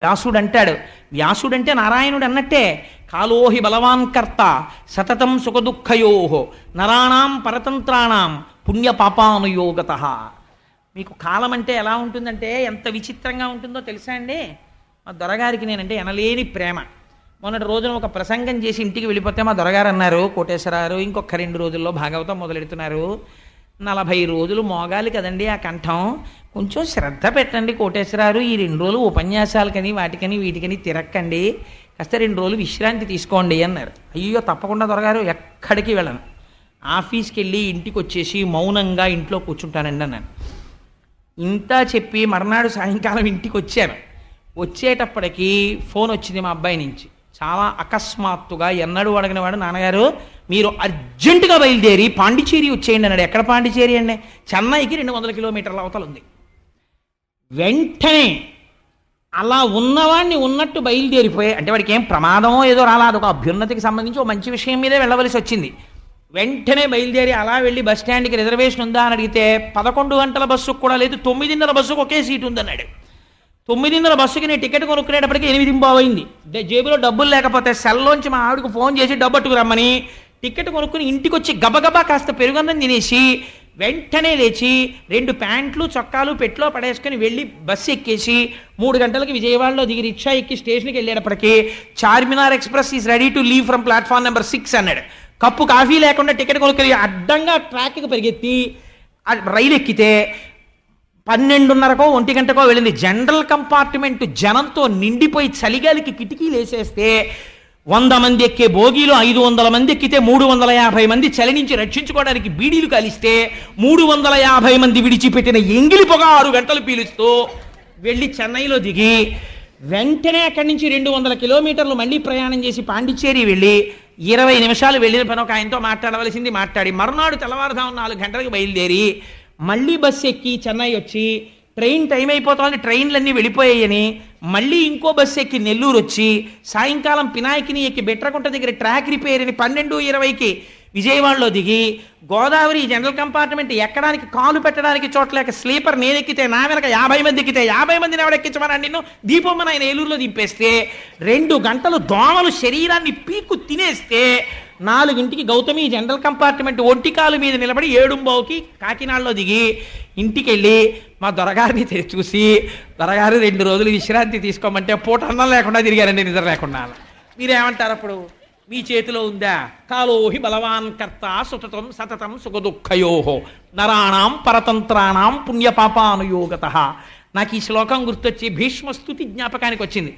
వ్యాసుడు అంటాడు. వ్యాసుడంటే నారాయణుడు అన్నట్టే. కాలోహి బలవాన్ కర్త సతతం సుఖదుఃఖయోహో నరాణాం పరతంత్రాణం పుణ్యపాపానుయోగత. మీకు కాలం అంటే ఎలా ఉంటుందంటే ఎంత విచిత్రంగా ఉంటుందో తెలుసా అండి? మా దొరగారికి నేనంటే ఎనలేని ప్రేమ. మొన్నటి రోజున ఒక ప్రసంగం చేసి ఇంటికి వెళ్ళిపోతే మా దొరగారు అన్నారు, కోటేశ్వరారు ఇంకొక 2 రోజుల్లో భాగవతం మొదలెడుతున్నారు, 40 రోజులు మోగాలి కదండి ఆ కంఠం, కొంచెం శ్రద్ధ పెట్టండి కోటేశ్వరారు, ఈ 2 రోజులు ఉపన్యాసాలకని వాటికని వీటికని తిరక్కండి, కాస్త 2 రోజులు విశ్రాంతి తీసుకోండి అన్నారు. అయ్యో తప్పకుండా దొరగారు, ఎక్కడికి వెళ్ళను, ఆఫీస్కి వెళ్ళి ఇంటికి వచ్చేసి మౌనంగా ఇంట్లో కూర్చుంటానండి అన్నాను. ఇంత చెప్పి మర్నాడు సాయంకాలం ఇంటికి వచ్చాను. వచ్చేటప్పటికి ఫోన్ వచ్చింది మా అబ్బాయి నుంచి. చాలా అకస్మాత్తుగా, ఎన్నడూ అడగిన వాడు, నాన్నగారు మీరు అర్జెంటుగా బయలుదేరి పాండిచేరి వచ్చేయండి అన్నాడు. ఎక్కడ పాండిచేరి అండి? చెన్నైకి 200 కిలోమీటర్ల అవతల ఉంది. వెంటనే అలా ఉన్నవాడిని ఉన్నట్టు బయలుదేరిపోయి, అంటే వాడికి ఏం ప్రమాదమో ఏదో రాలేదు, ఒక అభ్యున్నతికి సంబంధించి ఒక మంచి విషయం మీదే వెళ్ళవలసి వచ్చింది. వెంటనే బయలుదేరి అలా వెళ్ళి బస్ స్టాండ్కి రిజర్వేషన్ ఉందా అని అడిగితే 11 గంటల బస్సుకు కూడా లేదు, 9:30 బస్సుకు ఒకే సీటు ఉందన్నాడు. 9:30 బస్సుకి నేను టికెట్ కొనుక్కునేటప్పటికి 8:15 అయింది. జేబులో డబ్బులు లేకపోతే సెల్లోంచి మా ఆవిడకు ఫోన్ చేసి డబ్బు పట్టుకురమ్మని టికెట్ కొనుక్కుని ఇంటికి వచ్చి గబగబా కాస్త పెరుగన్నం తినేసి వెంటనే లేచి 2 ప్యాంట్లు చొక్కాలు పెట్లో పడేసుకొని వెళ్ళి బస్సు ఎక్కేసి 3 గంటలకి విజయవాడలో దిగి రిక్షా ఎక్కి స్టేషన్కి వెళ్ళేటప్పటికి Charminar express is ready to leave from platform number 6 అన్నాడు. కప్పు కాఫీ లేకుండా టికెట్ కొనుక్కొని అడ్డంగా ట్రాక్కి పరిగెత్తి రైలు ఎక్కితే 12:30కో 1 గంటకో వెళ్ళింది. జనరల్ కంపార్ట్మెంట్ జనంతో నిండిపోయి చలిగాలికి కిటికీలు వేసేస్తే 100 మంది ఎక్కే బోగీలో 500 మంది ఎక్కితే 350 మంది చలి నుంచి రక్షించుకోవడానికి బీడీలు కాలిస్తే 350 మంది విడిచిపెట్టిన ఎంగిలి పొగ 6 గంటలు పీలుస్తూ వెళ్ళి చెన్నైలో దిగి వెంటనే అక్కడి నుంచి 200 కిలోమీటర్లు మళ్ళీ ప్రయాణం చేసి పాండిచ్చేరి వెళ్ళి 20 నిమిషాలు వెళ్ళిన పని ఒక ఆయనతో మాట్లాడవలసింది మాట్లాడి మరునాడు తెల్లవారుజామున 4 గంటలకు బయలుదేరి మళ్ళీ బస్సు ఎక్కి చెన్నై వచ్చి ట్రైన్ టైం అయిపోతుంది, ట్రైన్లన్నీ వెళ్ళిపోయాయని మళ్ళీ ఇంకో బస్సు ఎక్కి నెల్లూరు వచ్చి సాయంకాలం పినాకిని ఎక్కి బెట్రకుంట దగ్గర ట్రాక్ రిపేర్ అని 12:20కి విజయవాడలో దిగి గోదావరి జనరల్ కంపార్ట్మెంట్ ఎక్కడానికి కాలు పెట్టడానికి చోట్లేక స్లీపర్ నేను ఎక్కితే నా వెనక 50 మంది ఎక్కితే 50 మందిని ఎవడ ఎక్కించమని నిన్ను దీపమ్మని ఆయన ఏలూరులో దింపేస్తే 2 గంటలు దోమలు శరీరాన్ని పీకు తినేస్తే 4ంటికి గౌతమి జనరల్ కంపార్ట్మెంట్ ఒంటికాలు మీద నిలబడి 7:15కి కాకినాడలో దిగి ఇంటికి వెళ్ళి మా దొరగారిని చూసి, దొరగారు 2 రోజులు విశ్రాంతి తీసుకోమంటే పూట అన్నం లేకుండా తిరిగారండి, నిద్ర లేకుండా. మీరేమంటారు అప్పుడు? మీ చేతిలో ఉందా? కాలోహి బలవాన్ కర్త సుతతం సతతం సుఖదుఃఖయోహో నరాణాం పరతంత్రాణం పుణ్యపాపానుయోగత. నాకు ఈ శ్లోకం గుర్తొచ్చి భీష్మ స్తుతి జ్ఞాపకానికి వచ్చింది.